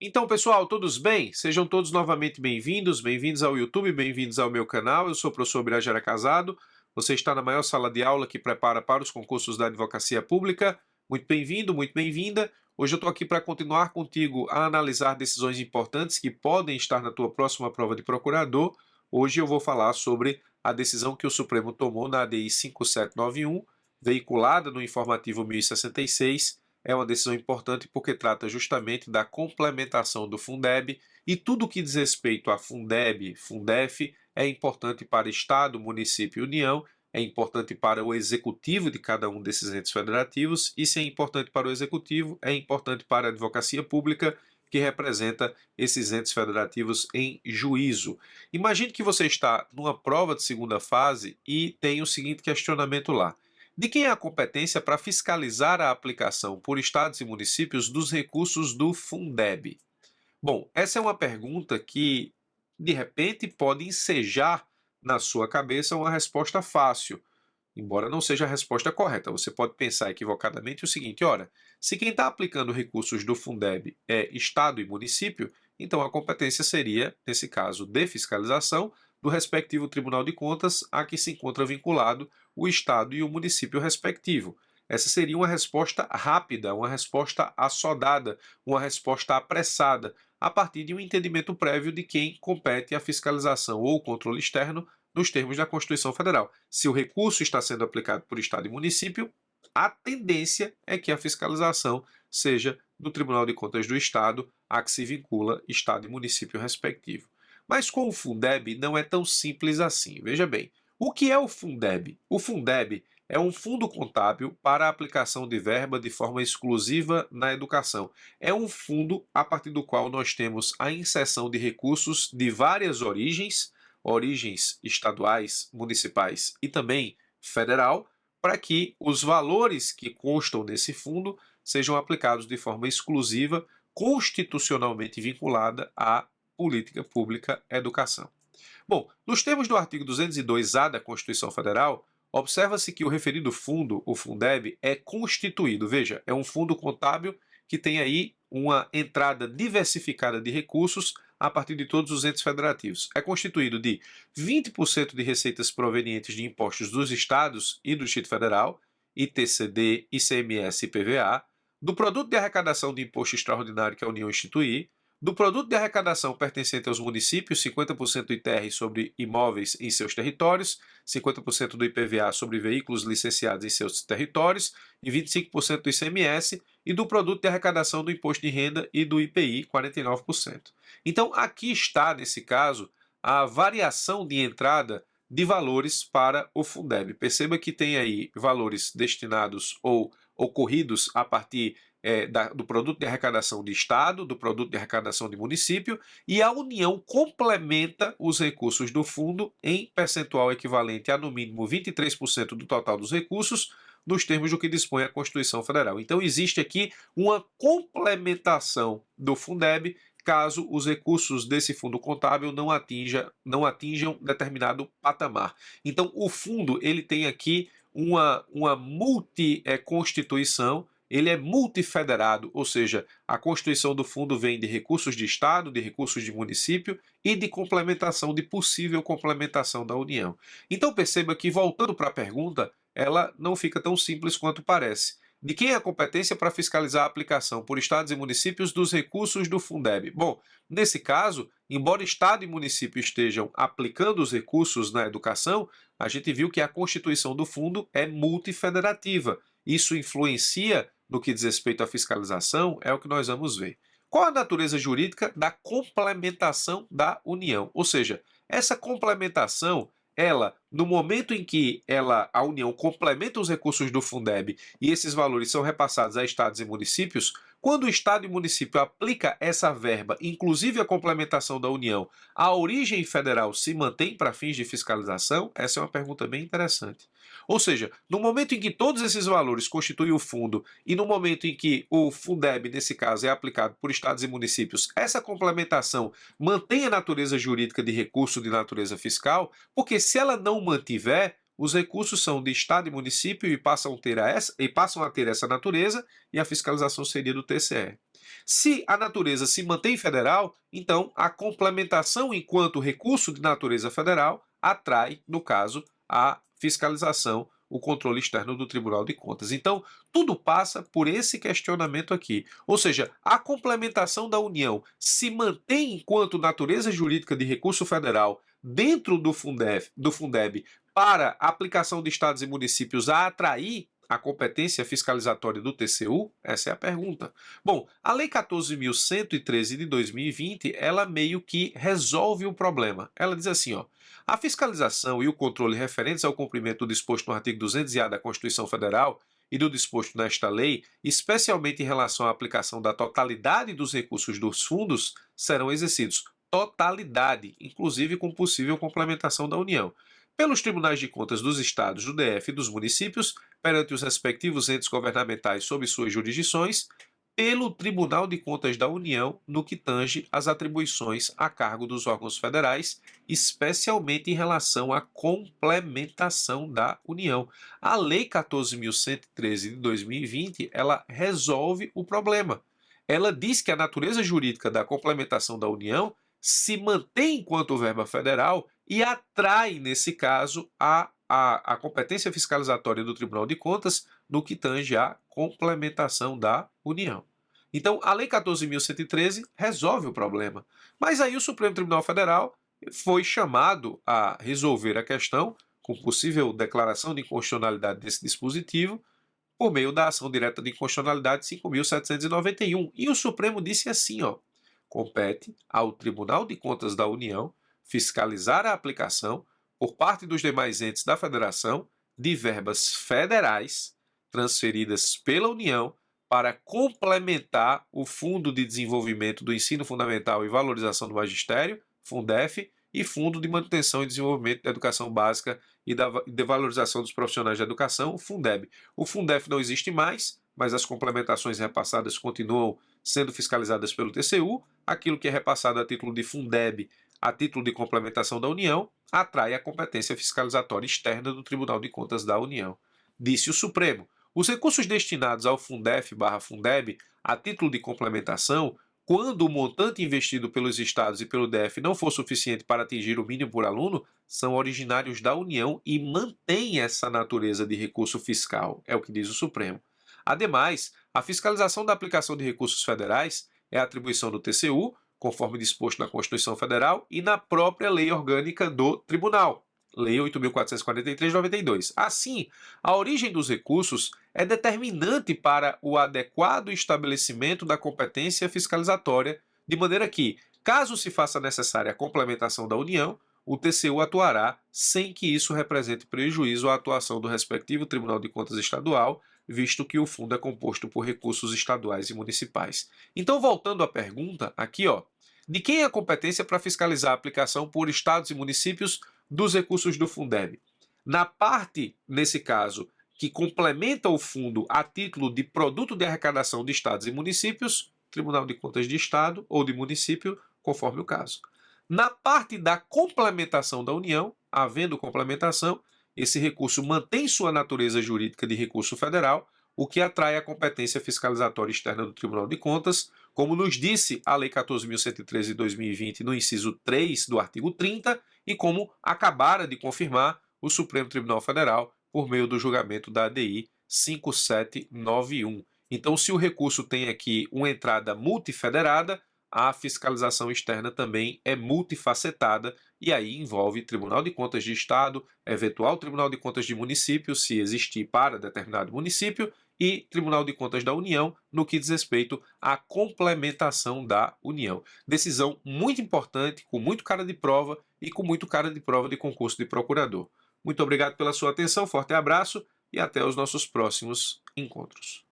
Então, pessoal, todos bem? Sejam todos novamente bem-vindos, bem-vindos ao YouTube, bem-vindos ao meu canal. Eu sou o professor Birajara Casado. Você está na maior sala de aula que prepara para os concursos da advocacia pública. Muito bem-vindo, muito bem-vinda. Hoje eu estou aqui para continuar contigo a analisar decisões importantes que podem estar na tua próxima prova de procurador. Hoje eu vou falar sobre a decisão que o Supremo tomou na ADI 5791, veiculada no informativo 1066. É uma decisão importante porque trata justamente da complementação do Fundeb e tudo o que diz respeito a Fundeb, Fundef, é importante para Estado, município e União, é importante para o executivo de cada um desses entes federativos e se é importante para o executivo, é importante para a advocacia pública que representa esses entes federativos em juízo. Imagine que você está numa prova de segunda fase e tem o seguinte questionamento lá: de quem é a competência para fiscalizar a aplicação por estados e municípios dos recursos do Fundeb? Bom, essa é uma pergunta que, de repente, pode ensejar na sua cabeça uma resposta fácil, embora não seja a resposta correta. Você pode pensar equivocadamente o seguinte: ora, se quem está aplicando recursos do Fundeb é Estado e município, então a competência seria, nesse caso, de fiscalização do respectivo Tribunal de Contas a que se encontra vinculado o Estado e o município respectivo. Essa seria uma resposta rápida, uma resposta assodada, uma resposta apressada, a partir de um entendimento prévio de quem compete a fiscalização ou o controle externo nos termos da Constituição Federal. Se o recurso está sendo aplicado por Estado e município, a tendência é que a fiscalização seja do Tribunal de Contas do Estado, a que se vincula Estado e município respectivo. Mas com o Fundeb não é tão simples assim. Veja bem, o que é o Fundeb? O Fundeb é um fundo contábil para a aplicação de verba de forma exclusiva na educação. É um fundo a partir do qual nós temos a inserção de recursos de várias origens estaduais, municipais e também federal, para que os valores que constam nesse fundo sejam aplicados de forma exclusiva, constitucionalmente vinculada à política pública educação. Bom, nos termos do artigo 202-A da Constituição Federal, observa-se que o referido fundo, o Fundeb, é constituído, veja, é um fundo contábil que tem aí uma entrada diversificada de recursos a partir de todos os entes federativos. É constituído de 20% de receitas provenientes de impostos dos estados e do Distrito Federal, ITCD, ICMS e PVA, do produto de arrecadação de imposto extraordinário que a União instituir, do produto de arrecadação pertencente aos municípios, 50% do ITR sobre imóveis em seus territórios, 50% do IPVA sobre veículos licenciados em seus territórios e 25% do ICMS, e do produto de arrecadação do imposto de renda e do IPI, 49%. Então, aqui está, nesse caso, a variação de entrada de valores para o Fundeb. Perceba que tem aí valores destinados ou ocorridos a partir do produto de arrecadação de Estado, do produto de arrecadação de município, e a União complementa os recursos do fundo em percentual equivalente a, no mínimo, 23% do total dos recursos, nos termos do que dispõe a Constituição Federal. Então, existe aqui uma complementação do Fundeb caso os recursos desse fundo contábil não atinjam determinado patamar. Então, o fundo ele tem aqui uma multi-constituição, ele é multifederado, ou seja, a constituição do fundo vem de recursos de Estado, de recursos de município e de complementação, de possível complementação da União. Então perceba que, voltando para a pergunta, ela não fica tão simples quanto parece. De quem é a competência para fiscalizar a aplicação por estados e municípios dos recursos do Fundeb? Bom, nesse caso, embora Estado e município estejam aplicando os recursos na educação, a gente viu que a constituição do fundo é multifederativa. Isso influencia no que diz respeito à fiscalização, é o que nós vamos ver. Qual a natureza jurídica da complementação da União? Ou seja, essa complementação, ela, no momento em que a União complementa os recursos do Fundeb e esses valores são repassados a estados e municípios, quando o Estado e o município aplica essa verba, inclusive a complementação da União, a origem federal se mantém para fins de fiscalização? Essa é uma pergunta bem interessante. Ou seja, no momento em que todos esses valores constituem o fundo e no momento em que o Fundeb, nesse caso, é aplicado por estados e municípios, essa complementação mantém a natureza jurídica de recurso de natureza fiscal, porque se ela não mantiver, os recursos são de Estado e município e passam a ter essa natureza, e a fiscalização seria do TCE. Se a natureza se mantém federal, então a complementação enquanto recurso de natureza federal atrai, no caso, a fiscalização, o controle externo do Tribunal de Contas. Então, tudo passa por esse questionamento aqui. Ou seja, a complementação da União se mantém enquanto natureza jurídica de recurso federal dentro do Fundeb para aplicação de estados e municípios a atrair a competência fiscalizatória do TCU? Essa é a pergunta. Bom, a Lei 14.113 de 2020, ela meio que resolve o problema. Ela diz assim, ó: a fiscalização e o controle referentes ao cumprimento do disposto no artigo 200-A da Constituição Federal e do disposto nesta lei, especialmente em relação à aplicação da totalidade dos recursos dos fundos, serão exercidos. Totalidade, inclusive com possível complementação da União, pelos tribunais de contas dos estados, do DF e dos municípios, perante os respectivos entes governamentais sob suas jurisdições, pelo Tribunal de Contas da União, no que tange às atribuições a cargo dos órgãos federais, especialmente em relação à complementação da União. A Lei 14.113 de 2020, ela resolve o problema. Ela diz que a natureza jurídica da complementação da União se mantém enquanto verba federal e atrai, nesse caso, a competência fiscalizatória do Tribunal de Contas no que tange à complementação da União. Então, a Lei 14.113 resolve o problema. Mas aí o Supremo Tribunal Federal foi chamado a resolver a questão, com possível declaração de inconstitucionalidade desse dispositivo, por meio da ação direta de inconstitucionalidade 5.791. E o Supremo disse assim, ó: compete ao Tribunal de Contas da União fiscalizar a aplicação, por parte dos demais entes da Federação, de verbas federais transferidas pela União para complementar o Fundo de Desenvolvimento do Ensino Fundamental e Valorização do Magistério, Fundef, e Fundo de Manutenção e Desenvolvimento da Educação Básica e de Valorização dos Profissionais da Educação, Fundeb. O Fundef não existe mais, mas as complementações repassadas continuam sendo fiscalizadas pelo TCU. Aquilo que é repassado a título de Fundeb, a título de complementação da União, atrai a competência fiscalizatória externa do Tribunal de Contas da União. Disse o Supremo: os recursos destinados ao Fundef/Fundeb a título de complementação, quando o montante investido pelos estados e pelo DF não for suficiente para atingir o mínimo por aluno, são originários da União e mantêm essa natureza de recurso fiscal, é o que diz o Supremo. Ademais, a fiscalização da aplicação de recursos federais é atribuição do TCU, conforme disposto na Constituição Federal e na própria Lei Orgânica do Tribunal, Lei 8.443 de 92. Assim, a origem dos recursos é determinante para o adequado estabelecimento da competência fiscalizatória, de maneira que, caso se faça necessária a complementação da União, o TCU atuará sem que isso represente prejuízo à atuação do respectivo Tribunal de Contas Estadual, visto que o fundo é composto por recursos estaduais e municipais. Então, voltando à pergunta, aqui, ó, de quem é a competência para fiscalizar a aplicação por estados e municípios dos recursos do Fundeb? Na parte, nesse caso, que complementa o fundo a título de produto de arrecadação de estados e municípios, Tribunal de Contas de Estado ou de município, conforme o caso. Na parte da complementação da União, havendo complementação, esse recurso mantém sua natureza jurídica de recurso federal, o que atrai a competência fiscalizatória externa do Tribunal de Contas, como nos disse a Lei 14.113 de 2020 no inciso 3 do artigo 30 e como acabara de confirmar o Supremo Tribunal Federal por meio do julgamento da ADI 5791. Então, se o recurso tem aqui uma entrada multifederada, a fiscalização externa também é multifacetada e aí envolve Tribunal de Contas de Estado, eventual Tribunal de Contas de município, se existir para determinado município, e Tribunal de Contas da União, no que diz respeito à complementação da União. Decisão muito importante, com muito cara de prova e com muito cara de prova de concurso de procurador. Muito obrigado pela sua atenção, forte abraço e até os nossos próximos encontros.